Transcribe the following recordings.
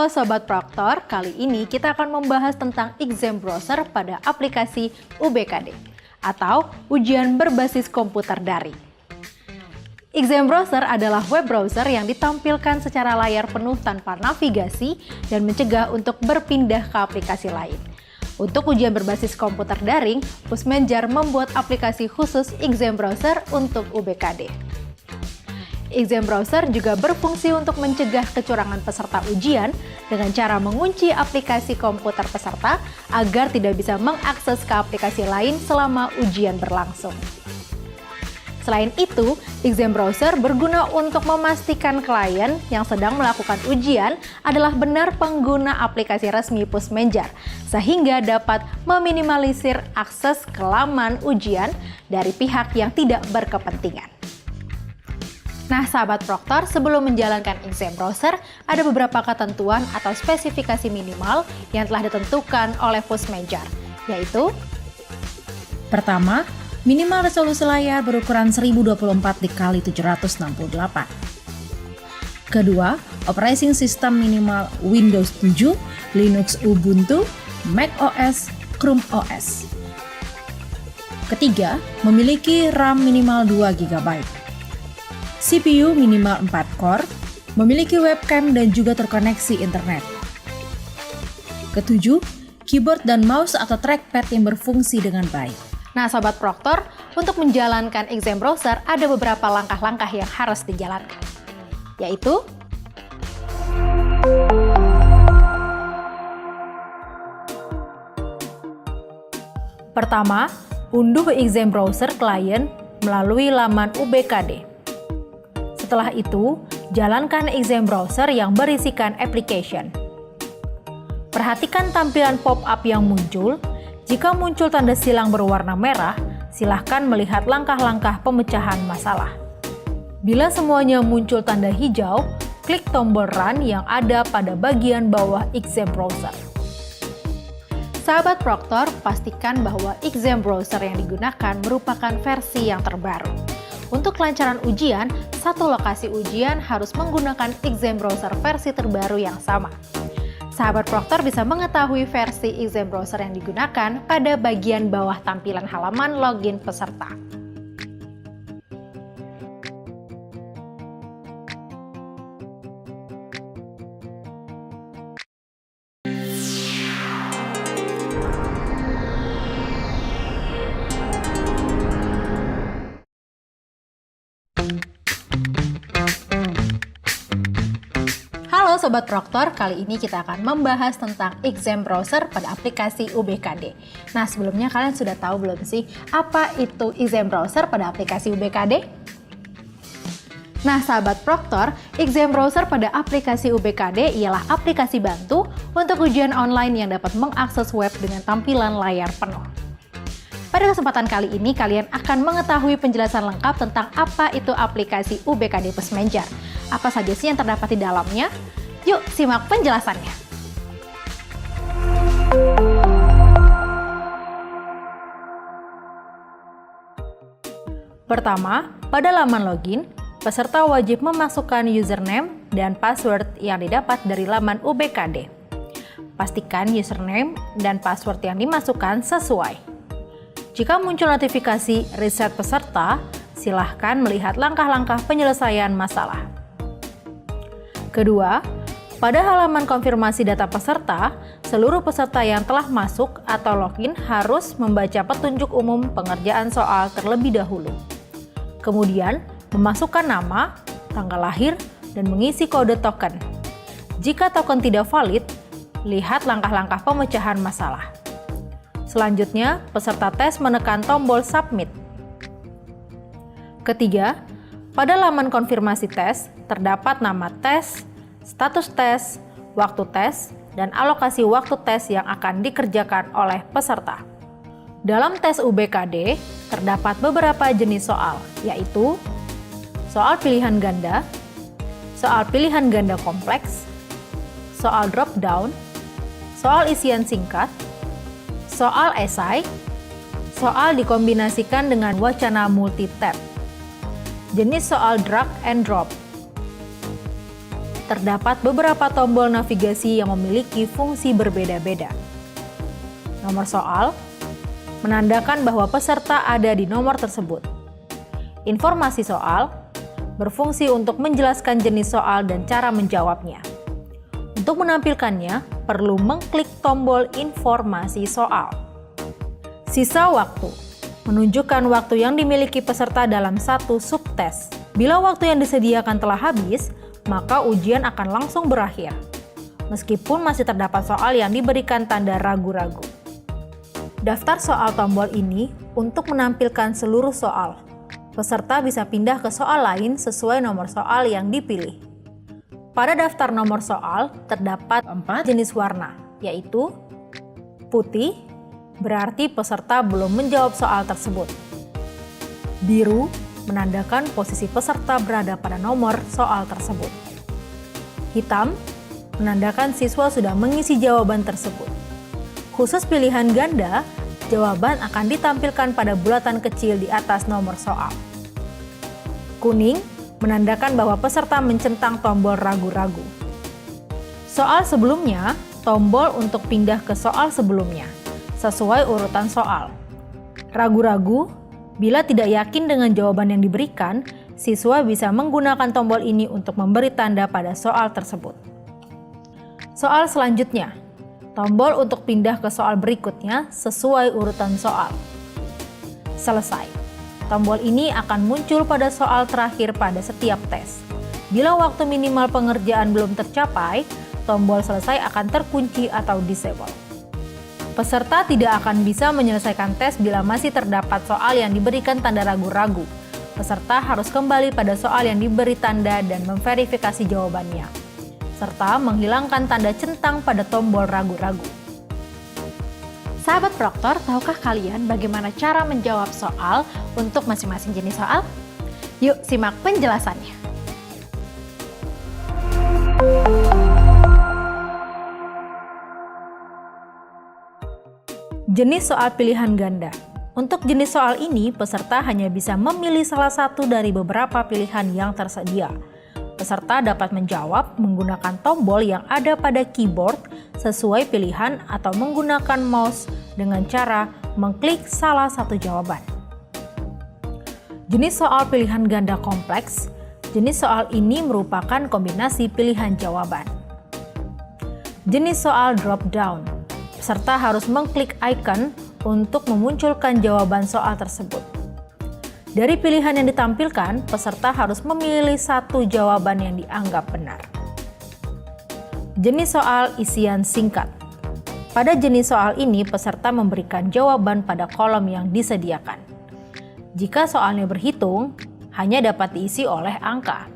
Halo Sobat Proktor, kali ini kita akan membahas tentang exam browser pada aplikasi UBKD atau ujian berbasis komputer daring. Exam browser adalah web browser yang ditampilkan secara layar penuh tanpa navigasi dan mencegah untuk berpindah ke aplikasi lain. Untuk ujian berbasis komputer daring, Pusmenjar membuat aplikasi khusus exam browser untuk UBKD. Exam browser juga berfungsi untuk mencegah kecurangan peserta ujian dengan cara mengunci aplikasi komputer peserta agar tidak bisa mengakses ke aplikasi lain selama ujian berlangsung. Selain itu, exam browser berguna untuk memastikan klien yang sedang melakukan ujian adalah benar pengguna aplikasi resmi Pusmenjar, sehingga dapat meminimalisir akses ke laman ujian dari pihak yang tidak berkepentingan. Nah, sahabat Proktor, sebelum menjalankan exam browser, ada beberapa ketentuan atau spesifikasi minimal yang telah ditentukan oleh Pusmenjar, yaitu: pertama, minimal resolusi layar berukuran 1024 x 768. Kedua, operating system minimal Windows 7, Linux Ubuntu, Mac OS, Chrome OS. Ketiga, memiliki RAM minimal 2 GB. CPU minimal 4 core, memiliki webcam dan juga terkoneksi internet. Ketujuh, keyboard dan mouse atau trackpad yang berfungsi dengan baik. Nah, Sobat Proktor, untuk menjalankan exam browser ada beberapa langkah-langkah yang harus dijalankan, yaitu: pertama, unduh exam browser klien melalui laman UBKD. Setelah itu, jalankan exam browser yang berisikan application. Perhatikan tampilan pop-up yang muncul. Jika muncul tanda silang berwarna merah, silahkan melihat langkah-langkah pemecahan masalah. Bila semuanya muncul tanda hijau, klik tombol Run yang ada pada bagian bawah exam browser. Sahabat Proktor, pastikan bahwa exam browser yang digunakan merupakan versi yang terbaru. Untuk kelancaran ujian, satu lokasi ujian harus menggunakan exam browser versi terbaru yang sama. Sahabat Proktor bisa mengetahui versi exam browser yang digunakan pada bagian bawah tampilan halaman login peserta. Halo Sobat Proktor, kali ini kita akan membahas tentang exam browser pada aplikasi UBKD. Nah, sebelumnya kalian sudah tahu belum sih apa itu exam browser pada aplikasi UBKD? Nah, sahabat Proktor, exam browser pada aplikasi UBKD ialah aplikasi bantu untuk ujian online yang dapat mengakses web dengan tampilan layar penuh. Pada kesempatan kali ini, kalian akan mengetahui penjelasan lengkap tentang apa itu aplikasi UBKD Pusmenjar. Apa saja sih yang terdapat di dalamnya? Yuk, simak penjelasannya. Pertama, pada laman login, peserta wajib memasukkan username dan password yang didapat dari laman UBKD. Pastikan username dan password yang dimasukkan sesuai. Jika muncul notifikasi reset peserta, silahkan melihat langkah-langkah penyelesaian masalah. Kedua, pada halaman konfirmasi data peserta, seluruh peserta yang telah masuk atau login harus membaca petunjuk umum pengerjaan soal terlebih dahulu. Kemudian, memasukkan nama, tanggal lahir, dan mengisi kode token. Jika token tidak valid, lihat langkah-langkah pemecahan masalah. Selanjutnya, peserta tes menekan tombol Submit. Ketiga, pada laman konfirmasi tes, terdapat nama tes, status tes, waktu tes, dan alokasi waktu tes yang akan dikerjakan oleh peserta. Dalam tes UBKD, terdapat beberapa jenis soal, yaitu soal pilihan ganda kompleks, soal drop down, soal isian singkat, soal esai, soal dikombinasikan dengan wacana multi-tab, jenis soal drag and drop. terdapat beberapa tombol navigasi yang memiliki fungsi berbeda-beda. Nomor soal menandakan bahwa peserta ada di nomor tersebut. Informasi soal berfungsi untuk menjelaskan jenis soal dan cara menjawabnya. Untuk menampilkannya, perlu mengklik tombol informasi soal. Sisa waktu menunjukkan waktu yang dimiliki peserta dalam satu subtes. Bila waktu yang disediakan telah habis, maka ujian akan langsung berakhir. Meskipun masih terdapat soal yang diberikan tanda ragu-ragu. Daftar soal tombol ini untuk menampilkan seluruh soal. Peserta bisa pindah ke soal lain sesuai nomor soal yang dipilih. Pada daftar nomor soal terdapat 4 jenis warna, yaitu putih, berarti peserta belum menjawab soal tersebut. Biru, menandakan posisi peserta berada pada nomor soal tersebut. Hitam, menandakan siswa sudah mengisi jawaban tersebut. Khusus pilihan ganda, jawaban akan ditampilkan pada bulatan kecil di atas nomor soal. Kuning, menandakan bahwa peserta mencentang tombol ragu-ragu. Soal sebelumnya, tombol untuk pindah ke soal sebelumnya, sesuai urutan soal. Ragu-ragu, bila tidak yakin dengan jawaban yang diberikan, siswa bisa menggunakan tombol ini untuk memberi tanda pada soal tersebut. Soal selanjutnya, tombol untuk pindah ke soal berikutnya sesuai urutan soal. Selesai. Tombol ini akan muncul pada soal terakhir pada setiap tes. Bila waktu minimal pengerjaan belum tercapai, tombol selesai akan terkunci atau disable. Peserta tidak akan bisa menyelesaikan tes bila masih terdapat soal yang diberikan tanda ragu-ragu. Peserta harus kembali pada soal yang diberi tanda dan memverifikasi jawabannya, serta menghilangkan tanda centang pada tombol ragu-ragu. Sahabat Proktor, tahukah kalian bagaimana cara menjawab soal untuk masing-masing jenis soal? Yuk simak penjelasannya. Jenis soal pilihan ganda. Untuk jenis soal ini, peserta hanya bisa memilih salah satu dari beberapa pilihan yang tersedia. Peserta dapat menjawab menggunakan tombol yang ada pada keyboard sesuai pilihan atau menggunakan mouse dengan cara mengklik salah satu jawaban. Jenis soal pilihan ganda kompleks. Jenis soal ini merupakan kombinasi pilihan jawaban. Jenis soal drop down. Peserta harus mengklik icon untuk memunculkan jawaban soal tersebut. Dari pilihan yang ditampilkan, peserta harus memilih satu jawaban yang dianggap benar. Jenis soal isian singkat. Pada jenis soal ini, peserta memberikan jawaban pada kolom yang disediakan. Jika soalnya berhitung, hanya dapat diisi oleh angka.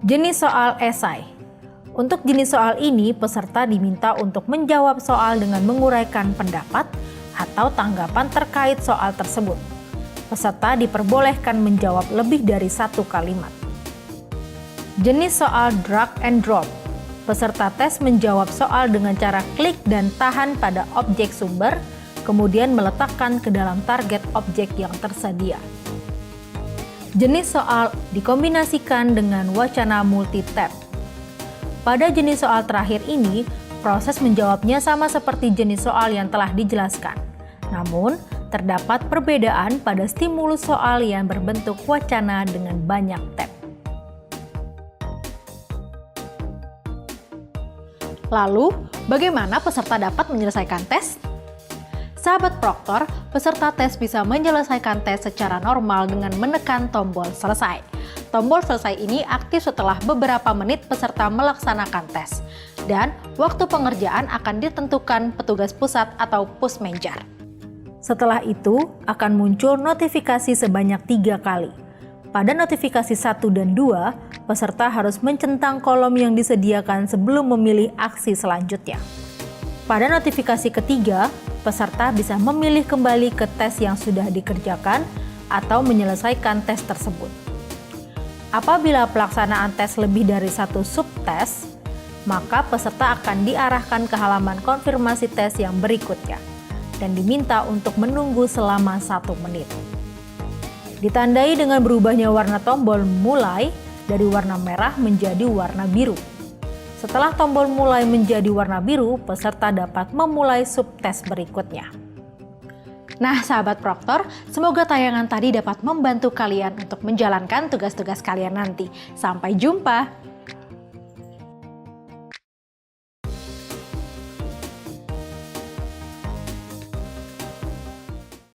Jenis soal esai. Untuk jenis soal ini, peserta diminta untuk menjawab soal dengan menguraikan pendapat atau tanggapan terkait soal tersebut. Peserta diperbolehkan menjawab lebih dari satu kalimat. Jenis soal drag and drop. Peserta tes menjawab soal dengan cara klik dan tahan pada objek sumber, kemudian meletakkan ke dalam target objek yang tersedia. Jenis soal dikombinasikan dengan wacana multi-tab. Pada jenis soal terakhir ini, proses menjawabnya sama seperti jenis soal yang telah dijelaskan. Namun, terdapat perbedaan pada stimulus soal yang berbentuk wacana dengan banyak tab. Lalu, bagaimana peserta dapat menyelesaikan tes? Sahabat Proktor, peserta tes bisa menyelesaikan tes secara normal dengan menekan tombol selesai. Tombol selesai ini aktif setelah beberapa menit peserta melaksanakan tes, dan waktu pengerjaan akan ditentukan petugas pusat atau pusmenjar. Setelah itu, akan muncul notifikasi sebanyak 3 kali. Pada notifikasi 1 dan 2, peserta harus mencentang kolom yang disediakan sebelum memilih aksi selanjutnya. Pada notifikasi ketiga, peserta bisa memilih kembali ke tes yang sudah dikerjakan atau menyelesaikan tes tersebut. Apabila pelaksanaan tes lebih dari satu subtes, maka peserta akan diarahkan ke halaman konfirmasi tes yang berikutnya dan diminta untuk menunggu selama 1 menit. Ditandai dengan berubahnya warna tombol mulai dari warna merah menjadi warna biru. Setelah tombol mulai menjadi warna biru, peserta dapat memulai subtes berikutnya. Nah, sahabat Proktor, semoga tayangan tadi dapat membantu kalian untuk menjalankan tugas-tugas kalian nanti. Sampai jumpa!